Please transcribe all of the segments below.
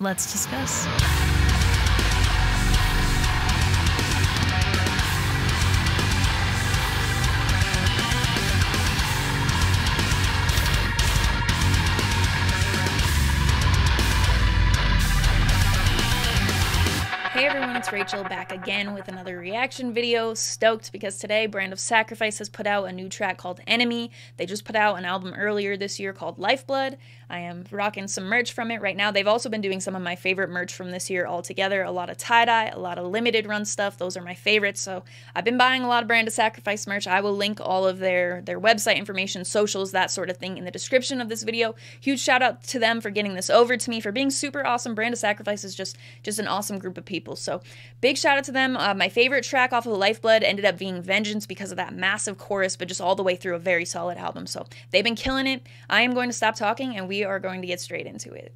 Let's discuss. Hey everyone, it's Rachel back again with another reaction video. Stoked because today Brand of Sacrifice has put out a new track called Enemy. They just put out an album earlier this year called Lifeblood. I am rocking some merch from it right now. They've also been doing some of my favorite merch from this year altogether. A lot of tie-dye, a lot of limited run stuff. Those are my favorites. So I've been buying a lot of Brand of Sacrifice merch. I will link all of their website information, socials, that sort of thing in the description of this video. Huge shout out to them for getting this over to me, for being super awesome. Brand of Sacrifice is just an awesome group of people. So big shout out to them. My favorite track off of the Lifeblood ended up being Vengeance because of that massive chorus, but just all the way through a very solid album. So they've been killing it. I am going to stop talking and we are going to get straight into it.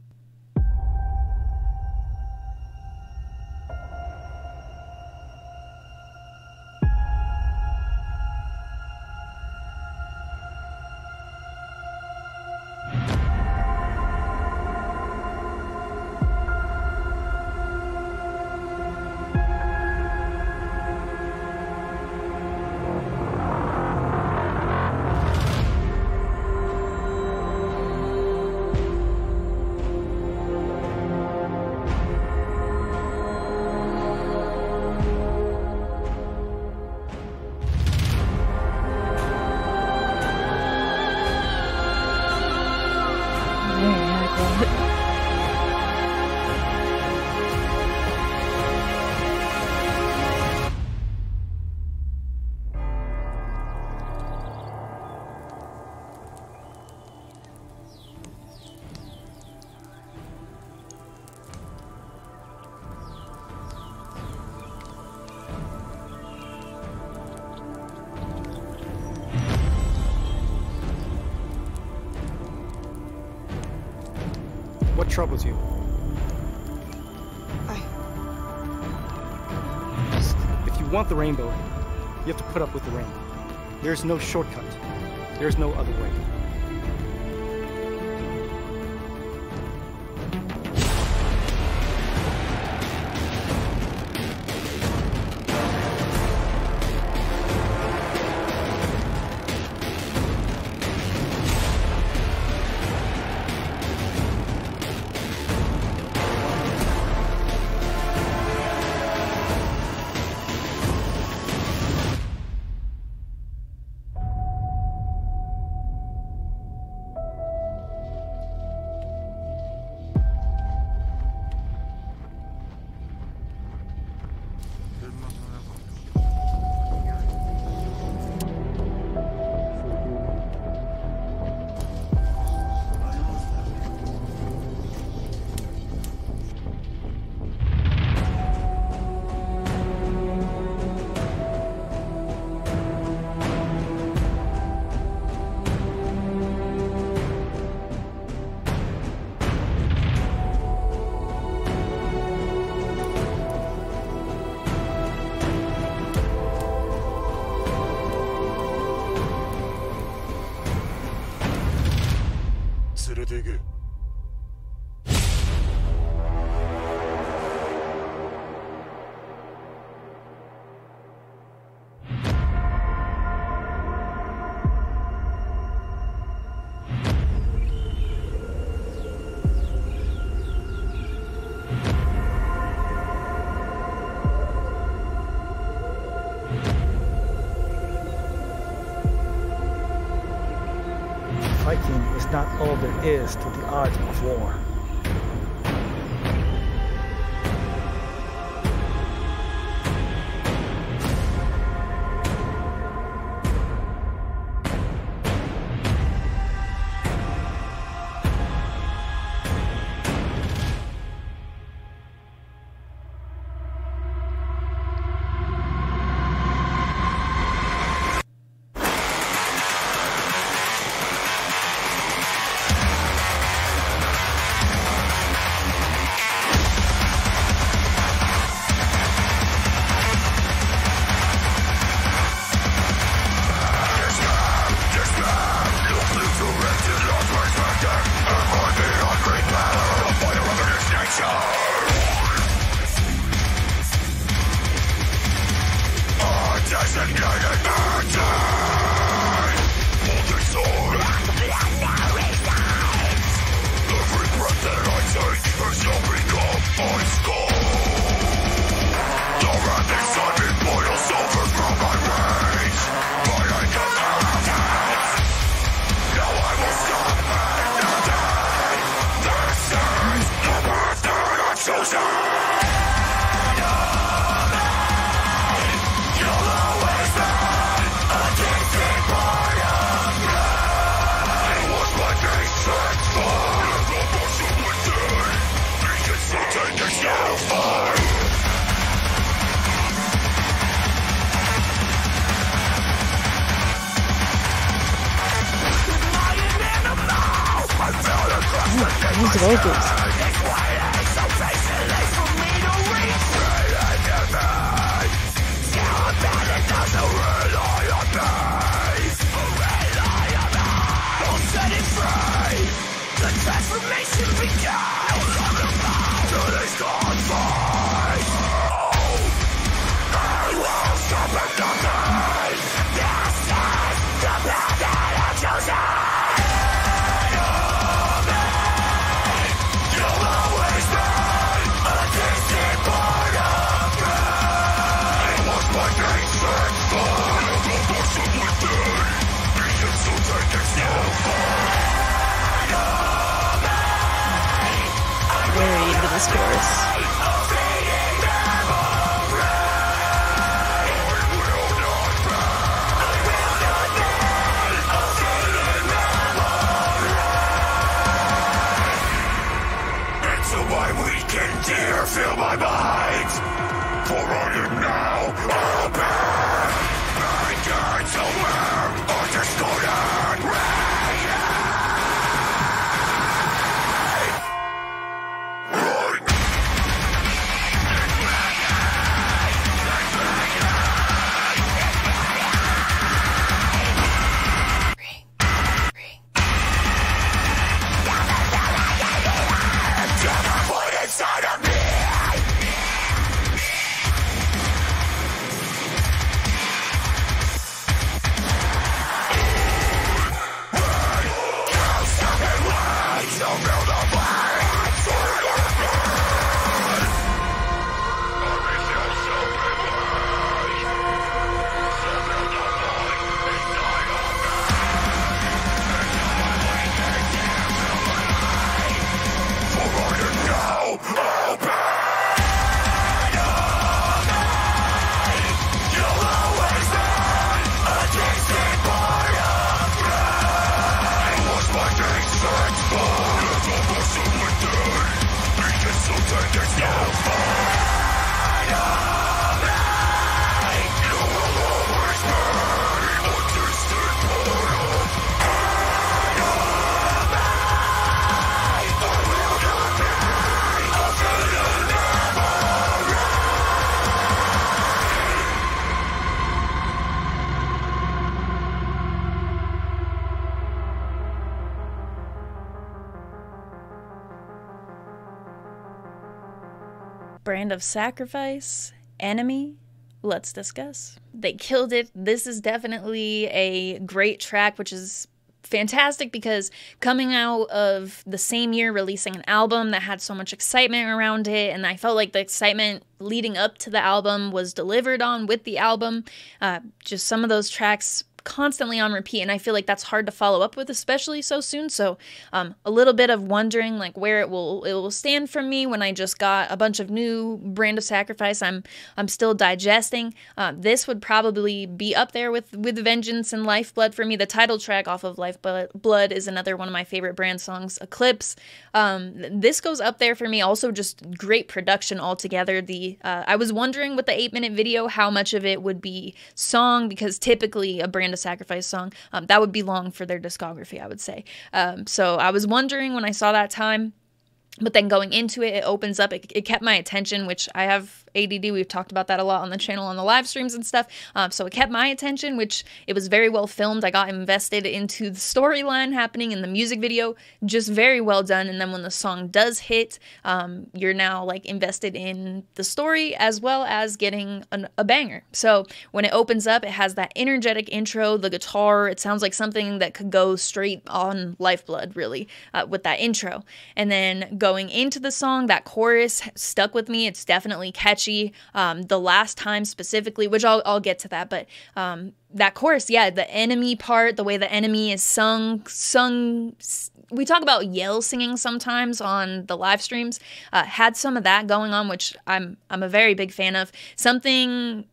What troubles you? If you want the rainbow, you have to put up with the rain. There's no shortcut. There's no other way. Fighting is not all there is to the art of war. vocals. Very into this chorus. Feel my mind, for I am now open. I can't somewhere or discordant Brand of Sacrifice, Enemy, let's discuss. They killed it. This is definitely a great track, which is fantastic because coming out of the same year releasing an album that had so much excitement around it, and I felt like the excitement leading up to the album was delivered on with the album. Just some of those tracks constantly on repeat, and I feel like that's hard to follow up with, especially so soon. So a little bit of wondering like where it will stand for me when I just got a bunch of new Brand of Sacrifice. I'm still digesting. This would probably be up there with Vengeance and Lifeblood for me. The title track off of Lifeblood is another one of my favorite Brand songs, Eclipse. This goes up there for me. Also just great production altogether. I was wondering with the 8-minute video how much of it would be song, because typically a Brand of Sacrifice song that would be long for their discography, I would say. So I was wondering when I saw that time, but then going into it, it opens up. It kept my attention, which I have ADD. We've talked about that a lot on the channel, on the live streams and stuff. So it kept my attention, which it was very well filmed. I got invested into the storyline happening in the music video, just very well done. And then when the song does hit, you're now like invested in the story as well as getting a banger. So when it opens up, it has that energetic intro, the guitar. It sounds like something that could go straight on Lifeblood, really, with that intro. And then going into the song, that chorus stuck with me. It's definitely catchy. The last time specifically, which I'll get to that, but that chorus, yeah, the enemy part, the way the enemy is sung, we talk about yell singing sometimes on the live streams, had some of that going on, which I'm a very big fan of. Something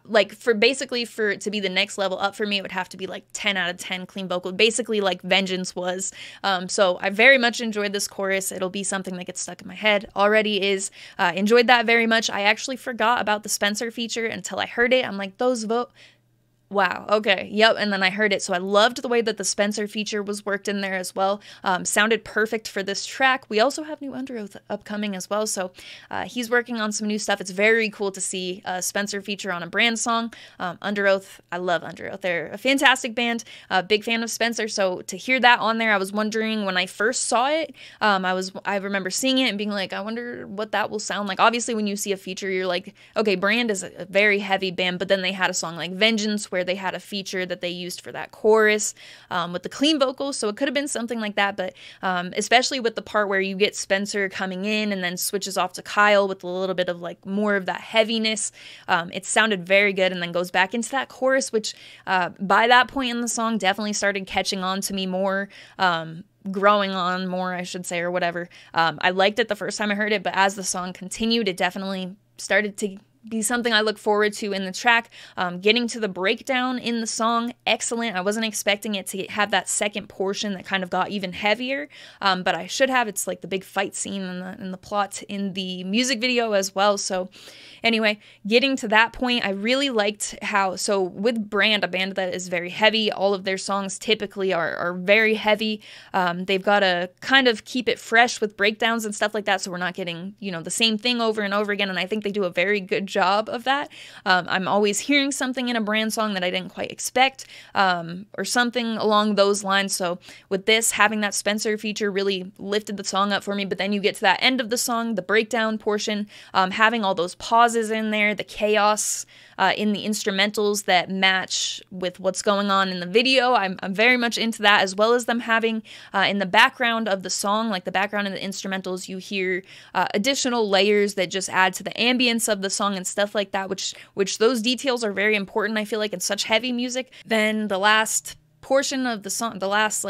like for it to be the next level up for me, it would have to be like 10 out of 10 clean vocal, basically like Vengeance was. So I very much enjoyed this chorus. It'll be something that gets stuck in my head. Already is. Enjoyed that very much. I actually forgot about the Spencer feature until I heard it. I'm like, Wow, okay, yep, and then I heard it, so I loved the way that the Spencer feature was worked in there as well. Sounded perfect for this track. We also have new Underoath upcoming as well, so he's working on some new stuff. It's very cool to see a Spencer feature on a brand song. Underoath, I love Underoath. They're a fantastic band, big fan of Spencer, so to hear that on there, I was wondering when I first saw it, I remember seeing it and being like, I wonder what that will sound like. Obviously, when you see a feature, you're like, okay, Brand is a very heavy band, but then they had a song like Vengeance, where they had a feature that they used for that chorus with the clean vocals, so it could have been something like that, but especially with the part where you get Spencer coming in and then switches off to Kyle with a little bit of like more of that heaviness, it sounded very good, and then goes back into that chorus, which by that point in the song definitely started catching on to me more, growing on more, I should say, or whatever. I liked it the first time I heard it, but as the song continued, it definitely started to be something I look forward to in the track. Getting to the breakdown in the song, excellent. I wasn't expecting it to have that second portion that kind of got even heavier, but I should have. It's like the big fight scene in the plot in the music video as well. So anyway, getting to that point, I really liked how, so with Brand, a band that is very heavy, all of their songs typically are very heavy. They've got to kind of keep it fresh with breakdowns and stuff like that, so we're not getting, the same thing over and over again, and I think they do a very good job of that. I'm always hearing something in a Brand song that I didn't quite expect, or something along those lines. So with this, having that Spencer feature really lifted the song up for me, but then you get to that end of the song, the breakdown portion, having all those pauses in there, the chaos in the instrumentals that match with what's going on in the video. I'm very much into that, as well as them having in the background of the song, like the background in the instrumentals, you hear additional layers that just add to the ambience of the song and stuff like that, which those details are very important, I feel like, in such heavy music. Then the last portion of the song, the last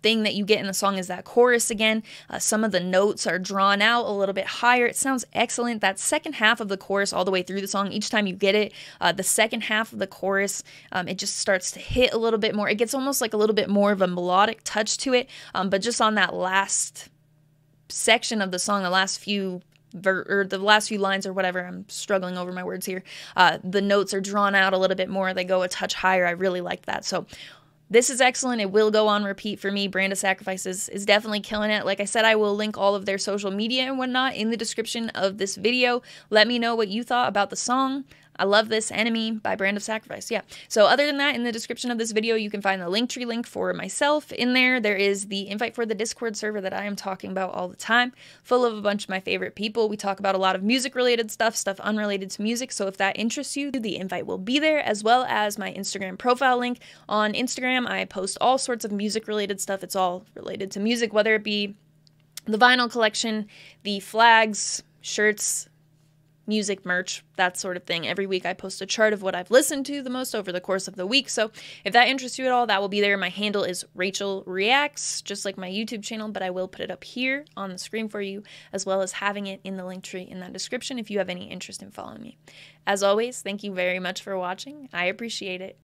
thing that you get in the song is that chorus again. Some of the notes are drawn out a little bit higher. It sounds excellent. That second half of the chorus all the way through the song, each time you get it, the second half of the chorus, it just starts to hit a little bit more. It gets almost like a little bit more of a melodic touch to it, but just on that last section of the song, the last few lines or whatever, I'm struggling over my words here, the notes are drawn out a little bit more. They go a touch higher. I really like that. So this is excellent. It will go on repeat for me. Brand of Sacrifice is definitely killing it. Like I said, I will link all of their social media and whatnot in the description of this video. Let me know what you thought about the song. I love this, Enemy by Brand of Sacrifice. Yeah. So other than that, in the description of this video, you can find the Linktree link for myself. In there, there is the invite for the Discord server that I am talking about all the time, full of a bunch of my favorite people. We talk about a lot of music-related stuff unrelated to music. So if that interests you, the invite will be there, as well as my Instagram profile link. On Instagram, I post all sorts of music-related stuff. It's all related to music, whether it be the vinyl collection, the flags, shirts, music, merch, that sort of thing. Every week I post a chart of what I've listened to the most over the course of the week. So if that interests you at all, that will be there. My handle is Rachel Reacts, just like my YouTube channel, but I will put it up here on the screen for you, as well as having it in the link tree in that description if you have any interest in following me. As always, thank you very much for watching. I appreciate it.